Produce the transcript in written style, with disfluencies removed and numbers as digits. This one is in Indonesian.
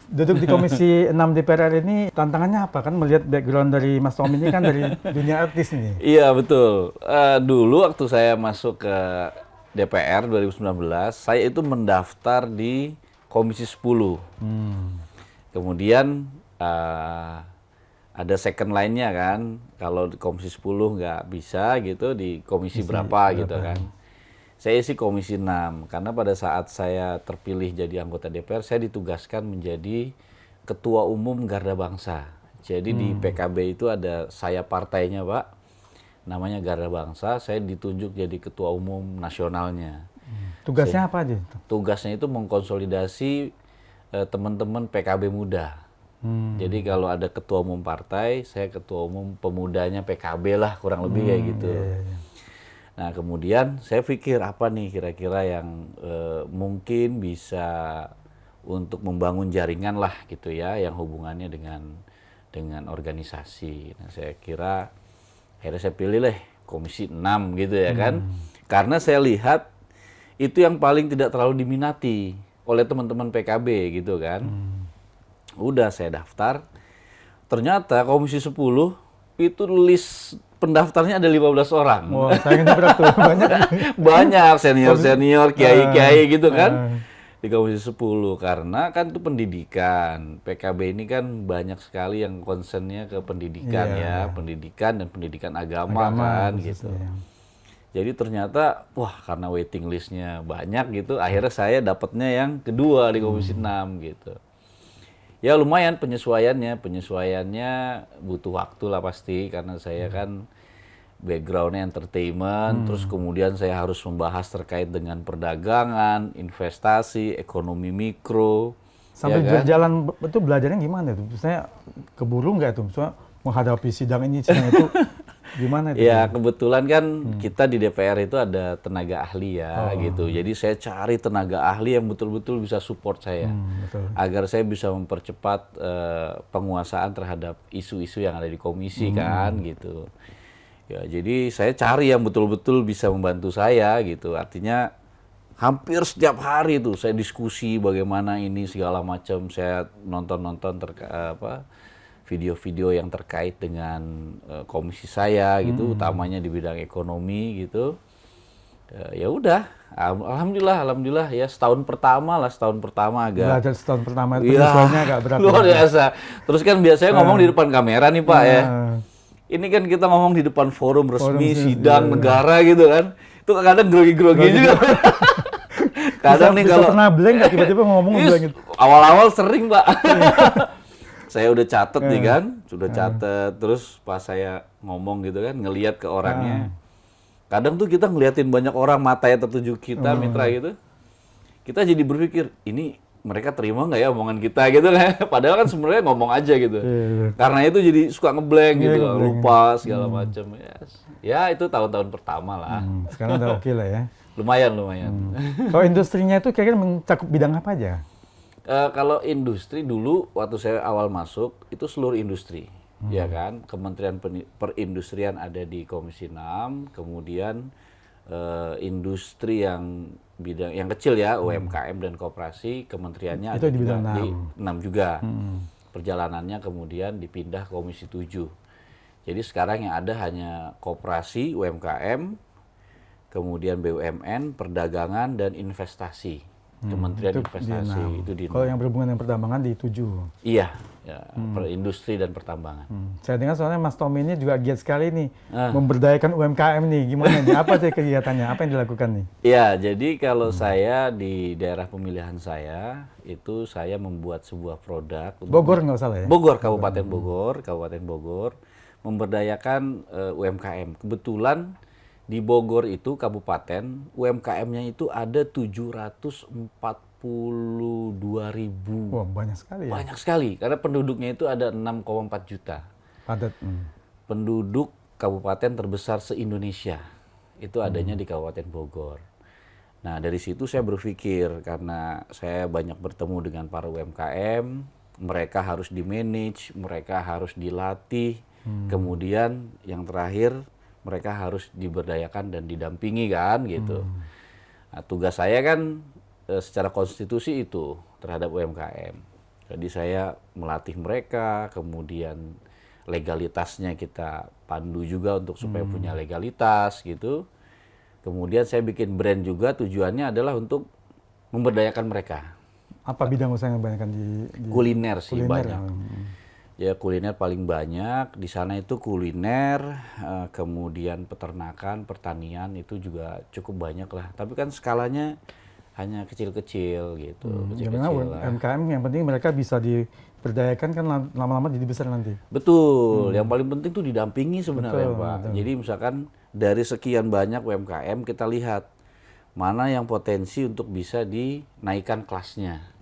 Duduk di Komisi 6 DPR RI ini tantangannya apa? Kan melihat background dari Mas Tom ini kan dari dunia artis nih. Iya betul. Dulu waktu saya masuk ke DPR 2019, saya itu mendaftar di Komisi 10. Kemudian ada second line-nya kan, kalau di Komisi 10 nggak bisa gitu, di komisi berapa gitu kan. Saya isi Komisi 6, karena pada saat saya terpilih jadi anggota DPR, saya ditugaskan menjadi Ketua Umum Garda Bangsa. Jadi di PKB itu ada saya partainya Pak, namanya Garda Bangsa, saya ditunjuk jadi Ketua Umum nasionalnya. Tugasnya apa aja? Tugasnya itu mengkonsolidasi teman-teman PKB muda. Jadi kalau ada ketua umum partai, saya ketua umum pemudanya PKB lah, kurang lebih kayak gitu. Iya. Nah kemudian saya pikir apa nih kira-kira yang mungkin bisa untuk membangun jaringan lah gitu ya, yang hubungannya dengan organisasi. Nah saya kira akhirnya saya pilih lah Komisi 6 gitu ya kan. Karena saya lihat itu yang paling tidak terlalu diminati oleh teman-teman PKB gitu kan. Udah saya daftar, ternyata Komisi 10 itu list pendaftarnya ada 15 orang. Wah, saingannya berat tuh, banyak. Banyak senior-senior, kiai-kiai gitu kan. Di Komisi 10 karena kan itu pendidikan. PKB ini kan banyak sekali yang concernnya ke pendidikan pendidikan dan pendidikan agama kan gitu. Jadi ternyata wah karena waiting listnya banyak gitu, akhirnya saya dapatnya yang kedua di Komisi 6 gitu. Ya lumayan penyesuaiannya butuh waktu lah pasti karena saya kan backgroundnya entertainment, terus kemudian saya harus membahas terkait dengan perdagangan, investasi, ekonomi mikro. Sambil ya kan? jalan itu belajarnya gimana tuh? Misalnya keburu nggak tuh? Misalnya menghadapi sidang ini, sidang itu, gimana itu? Ya kebetulan kan kita di DPR itu ada tenaga ahli ya gitu. Jadi saya cari tenaga ahli yang betul-betul bisa support saya. Betul. Agar saya bisa mempercepat penguasaan terhadap isu-isu yang ada di komisi kan gitu. Ya, jadi saya cari yang betul-betul bisa membantu saya gitu. Artinya hampir setiap hari tuh saya diskusi bagaimana ini segala macam. Saya nonton-nonton video-video yang terkait dengan komisi saya gitu, utamanya di bidang ekonomi gitu. Ya udah, alhamdulillah ya setahun pertama agak Belajar setahun pertama itu penyesuaiannya agak berat. luar biasa. Terus kan biasanya ngomong di depan kamera nih Pak ya. Ini kan kita ngomong di depan forum resmi, sidang negara gitu kan. Itu kadang grogi-grogi juga. Kadang nih kalau pernah blank nggak tiba-tiba ngomong blank gitu. awal-awal sering Pak. Saya udah catet nih kan, sudah catet. Terus pas saya ngomong gitu kan, ngelihat ke orangnya. Kadang tuh kita ngeliatin banyak orang, matanya tertuju kita, mitra gitu. Kita jadi berpikir, ini mereka terima nggak ya omongan kita gitu kan. Padahal kan sebenarnya ngomong aja gitu. Karena itu jadi suka ngeblank gitu, lupa segala macam. Ya itu tahun-tahun pertama lah. Sekarang udah oke lah ya. Lumayan. Kalau industrinya itu kira-kira mencakup bidang apa aja? Kalau industri dulu waktu saya awal masuk itu seluruh industri, ya kan. Kementerian Perindustrian ada di Komisi 6, kemudian industri yang bidang yang kecil ya, UMKM dan koperasi, kementeriannya itu ada di juga bidang 6. di 6 juga. Perjalanannya kemudian dipindah ke Komisi 7. Jadi sekarang yang ada hanya koperasi, UMKM, kemudian BUMN, perdagangan dan investasi. Kementerian Investasi itu di 6. Kalau yang berhubungan dengan pertambangan di 7. Iya, ya, perindustri dan pertambangan. Saya dengar soalnya Mas Tommy ini juga giat sekali nih memberdayakan UMKM nih. Gimana nih? Apa sih kegiatannya? Apa yang dilakukan nih? Iya, jadi kalau saya di daerah pemilihan saya itu saya membuat sebuah produk. Bogor nggak salah ya? Bogor, Kabupaten Bogor, memberdayakan UMKM. Kebetulan di Bogor itu kabupaten, UMKM-nya itu ada 742.000. Wah, banyak sekali ya? Banyak sekali, karena penduduknya itu ada 6,4 juta. Padat. Penduduk kabupaten terbesar se-Indonesia, itu adanya di Kabupaten Bogor. Nah, dari situ saya berpikir, karena saya banyak bertemu dengan para UMKM, mereka harus di-manage, mereka harus dilatih, kemudian yang terakhir, mereka harus diberdayakan dan didampingi kan gitu. Nah, tugas saya kan secara konstitusi itu terhadap UMKM. Jadi saya melatih mereka, kemudian legalitasnya kita pandu juga untuk supaya punya legalitas gitu. Kemudian saya bikin brand juga, tujuannya adalah untuk memberdayakan mereka. Apa bidang usaha yang kebanyakan di Kuliner sih kuliner, banyak. Ya kuliner paling banyak. Di sana itu kuliner, kemudian peternakan, pertanian itu juga cukup banyak lah. Tapi kan skalanya hanya kecil-kecil gitu. Ya Kecil-kecil memang lah. UMKM yang penting mereka bisa diberdayakan kan lama-lama jadi besar nanti. Betul, yang paling penting tuh didampingi sebenarnya Betul, Pak. betul. Jadi misalkan dari sekian banyak UMKM kita lihat mana yang potensi untuk bisa dinaikkan kelasnya.